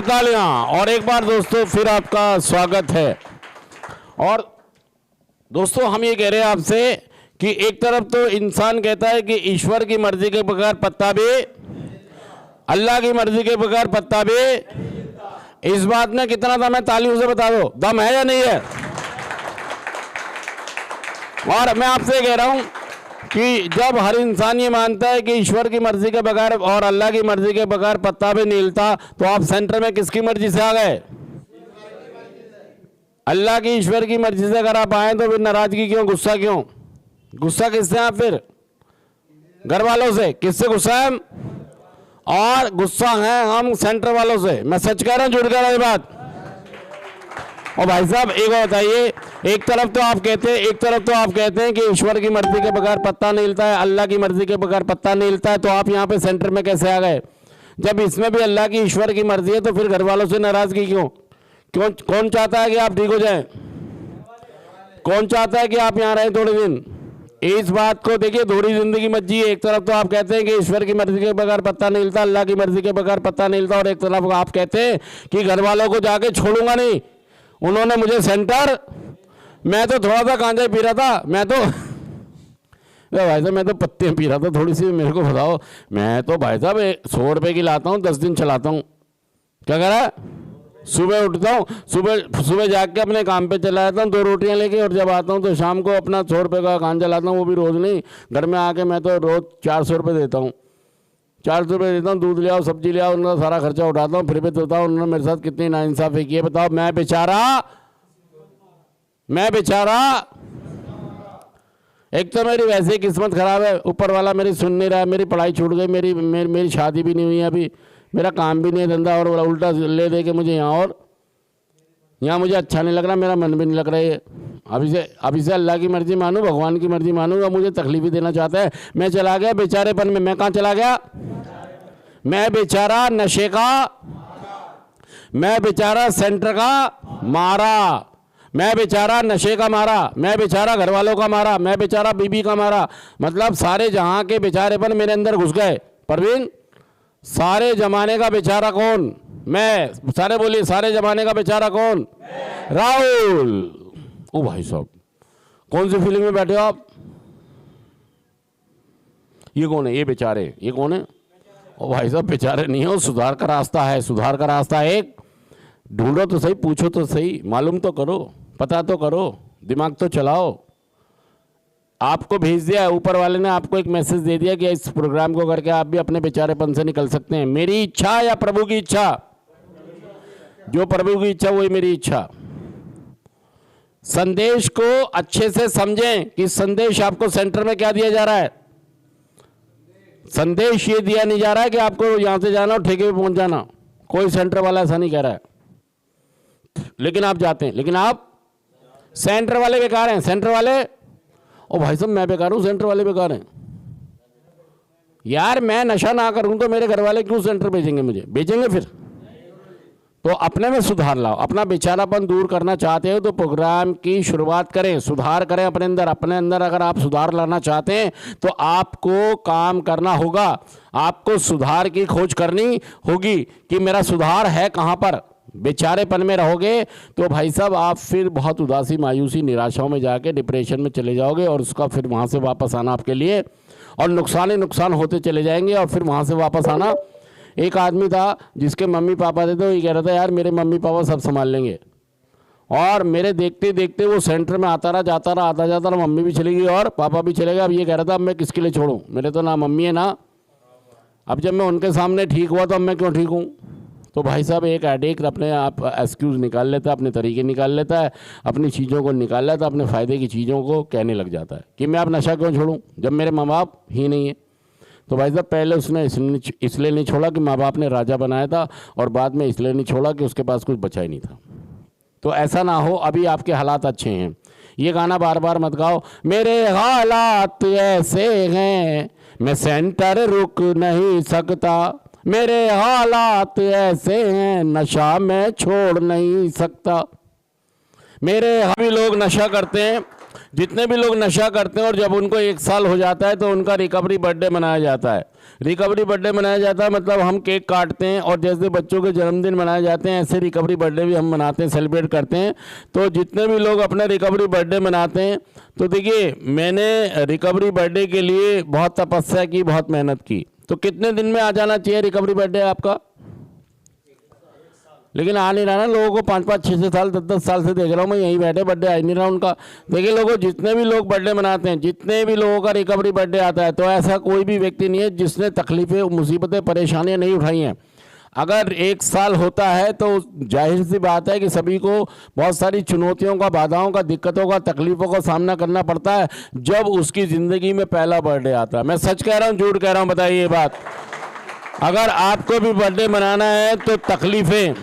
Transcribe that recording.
तालियां। और एक बार दोस्तों फिर आपका स्वागत है। और दोस्तों हम ये कह रहे हैं आपसे कि एक तरफ तो इंसान कहता है कि ईश्वर की मर्जी के बगैर पत्ता भी, अल्लाह की मर्जी के बगैर पत्ता भी, इस बात में कितना दम है? तालियों से बता दो, दम है या नहीं है? और मैं आपसे कह रहा हूं कि जब हर इंसान ये मानता है कि ईश्वर की मर्जी के बगैर और अल्लाह की मर्जी के बगैर पत्ता भी नहीं हिलता, तो आप सेंटर में किसकी मर्जी से आ गए? अल्लाह की, ईश्वर की मर्जी से अगर आप आए तो फिर नाराजगी क्यों, गुस्सा क्यों? गुस्सा किससे आप? फिर घर वालों से। किससे गुस्सा है? और गुस्सा है हम सेंटर वालों से। मैं सच कह रहा हूं, झूठ कह रहा हूं ये बात? और भाई साहब एक और बताइए, एक तरफ तो आप कहते हैं कि ईश्वर की मर्जी के बगैर पत्ता नहीं हिलता है, अल्लाह की मर्जी के बगैर पत्ता नहीं हिलता है, तो आप यहाँ पे सेंटर में कैसे आ गए? जब इसमें भी अल्लाह की, ईश्वर की मर्जी है, तो फिर घर वालों से नाराजगी क्यों? कौन चाहता है कि आप ठीक हो जाएं? कौन चाहता है कि आप यहाँ रहें थोड़े दिन? इस बात को देखिए, थोड़ी जिंदगी मत जिए। एक तरफ तो आप कहते हैं कि ईश्वर की मर्जी के बगैर पत्ता नहीं हिलता, अल्लाह की मर्जी के बगैर पत्ता नहीं हिलता, और एक तरफ आप कहते हैं कि घर वालों को जाके छोड़ूंगा नहीं, उन्होंने मुझे सेंटर, मैं तो थोड़ा सा गांजा पी रहा था, मैं तो भाई साहब मैं तो पत्ते पी रहा था थोड़ी सी, मेरे को बताओ, मैं तो भाई साहब 100 रुपये की लाता हूँ, 10 दिन चलाता हूँ। क्या कह रहा है? सुबह उठता हूँ, सुबह जाग के अपने काम पे चला जाता हूँ 2 रोटियाँ लेके, और जब आता हूँ तो शाम को अपना 100 रुपये का गांजा लाता हूँ, वो भी रोज़ नहीं, घर में आके मैं तो रोज़ 400 रुपये देता हूँ। 400 रुपये देता हूँ, दूध ले आओ, सब्जी ले आओ, उनका सारा खर्चा उठाता हूँ, फिर भी देता हूँ। उन्होंने मेरे साथ कितनी नाइंसाफ़ी की है बताओ। मैं बेचारा एक तो मेरी वैसे ही किस्मत ख़राब है, ऊपर वाला मेरी सुन नहीं रहा है, मेरी पढ़ाई छूट गई, मेरी शादी भी नहीं हुई है अभी, मेरा काम भी नहीं है धंधा, और उल्टा ले दे के मुझे यहाँ मुझे अच्छा नहीं लग रहा, मेरा मन भी नहीं लग रहा है। अभी से अल्लाह की मर्जी मानूँ, भगवान की मर्जी मानूँ, या मुझे तकलीफ ही देना चाहता है? मैं चला गया बेचारेपन में। मैं कहाँ चला गया? मैं बेचारा नशे का, मैं बेचारा सेंटर का मारा, मैं बेचारा नशे का मारा, मैं बेचारा घर वालों का मारा, मैं बेचारा बीबी का मारा। मतलब सारे जहां के बेचारेपन मेरे अंदर घुस गए। परवीन, सारे जमाने का बेचारा कौन? मैं। सारे बोलिए, सारे जमाने का बेचारा कौन? राहुल। ओ भाई साहब, कौन सी फीलिंग में बैठे हो आप? ये कौन है? ये बेचारे, ये कौन है? ओ भाई साहब, बेचारे नहीं हो, सुधार का रास्ता है, सुधार का रास्ता एक ढूंढो तो सही, पूछो तो सही, मालूम तो करो, पता तो करो, दिमाग तो चलाओ। आपको भेज दिया, ऊपर वाले ने आपको एक मैसेज दे दिया कि इस प्रोग्राम को करके आप भी अपने बेचारेपन से निकल सकते हैं। मेरी इच्छा या प्रभु की इच्छा? जो प्रभु की इच्छा वही मेरी इच्छा। संदेश को अच्छे से समझें कि संदेश आपको सेंटर में क्या दिया जा रहा है। संदेश ये दिया नहीं जा रहा है कि आपको यहां से जाना और ठेके पे पहुंच जाना। कोई सेंटर वाला ऐसा नहीं कह रहा है, लेकिन आप जाते हैं। लेकिन आप, सेंटर वाले बेकार हैं, सेंटर वाले। ओ भाई साहब, मैं बेकार हूं, सेंटर वाले बेकार हैं? यार मैं नशा ना करूं तो मेरे घर वाले क्यों सेंटर भेजेंगे? मुझे भेजेंगे फिर? तो अपने में सुधार लाओ। अपना बेचारापन दूर करना चाहते हो तो प्रोग्राम की शुरुआत करें, सुधार करें अपने अंदर। अगर आप सुधार लाना चाहते हैं तो आपको काम करना होगा, आपको सुधार की खोज करनी होगी कि मेरा सुधार है कहां पर। बेचारेपन में रहोगे तो भाई साहब आप फिर बहुत उदासी, मायूसी, निराशाओं में जाके डिप्रेशन में चले जाओगे, और उसका फिर वहाँ से वापस आना आपके लिए, और नुकसान ही नुकसान होते चले जाएंगे, और फिर वहाँ से वापस आना। एक आदमी था जिसके मम्मी पापा थे, तो ये कह रहा था यार मेरे मम्मी पापा सब संभाल लेंगे, और मेरे देखते देखते वो सेंटर में आता रहा, जाता रहा, आता जाता रहा, मम्मी भी चली गई और पापा भी चले गए। अब ये कह रहा था अब मैं किसके लिए छोड़ूं, मेरे तो ना मम्मी है ना, अब जब मैं उनके सामने ठीक हुआ तो अब मैं क्यों ठीक हूँ? तो भाई साहब एक एडिक्ट अपने आप एक्सक्यूज़ निकाल लेता है, अपने तरीके निकाल लेता है, अपनी चीज़ों को निकाल लेता है, अपने फ़ायदे की चीज़ों को कहने लग जाता है कि मैं अब नशा क्यों छोड़ूं जब मेरे माँ बाप ही नहीं है। तो भाई साहब पहले उसने इसलिए नहीं छोड़ा कि माँ बाप ने राजा बनाया था, और बाद में इसलिए नहीं छोड़ा कि उसके पास कुछ बचा ही नहीं था। तो ऐसा ना हो, अभी आपके हालात अच्छे हैं। ये गाना बार बार मत गाओ, मेरे हालात ऐसे हैं मैं सेंटर रुक नहीं सकता, मेरे हालात ऐसे हैं नशा मैं छोड़ नहीं सकता। मेरे हम लोग नशा करते हैं, जितने भी लोग नशा करते हैं और जब उनको 1 साल हो जाता है तो उनका रिकवरी बर्थडे मनाया जाता है। रिकवरी बर्थडे मनाया जाता है मतलब हम केक काटते हैं और जैसे बच्चों के जन्मदिन मनाए जाते हैं ऐसे रिकवरी बर्थडे भी हम मनाते हैं, सेलिब्रेट करते हैं। तो जितने भी लोग अपना रिकवरी बर्थडे मनाते हैं, तो देखिए मैंने रिकवरी बर्थडे के लिए बहुत तपस्या की, बहुत मेहनत की। तो कितने दिन में आ जाना चाहिए रिकवरी बर्थडे आपका? लेकिन आ नहीं रहा ना, लोगों को 5-5, 6-6 साल, 10-10 साल से देख रहा हूँ मैं, यहीं बैठे बर्थडे आ नहीं रहा उनका। देखिए लोगों, जितने भी लोग बर्थडे मनाते हैं, जितने भी लोगों का रिकवरी बर्थडे आता है, तो ऐसा कोई भी व्यक्ति नहीं है जिसने तकलीफें, मुसीबतें, परेशानियां नहीं उठाई हैं। अगर 1 साल होता है तो जाहिर सी बात है कि सभी को बहुत सारी चुनौतियों का, बाधाओं का, दिक्कतों का, तकलीफों का सामना करना पड़ता है जब उसकी ज़िंदगी में पहला बर्थडे आता है। मैं सच कह रहा हूँ, झूठ कह रहा हूँ, बताइए ये बात। अगर आपको भी बर्थडे मनाना है तो तकलीफ़ें,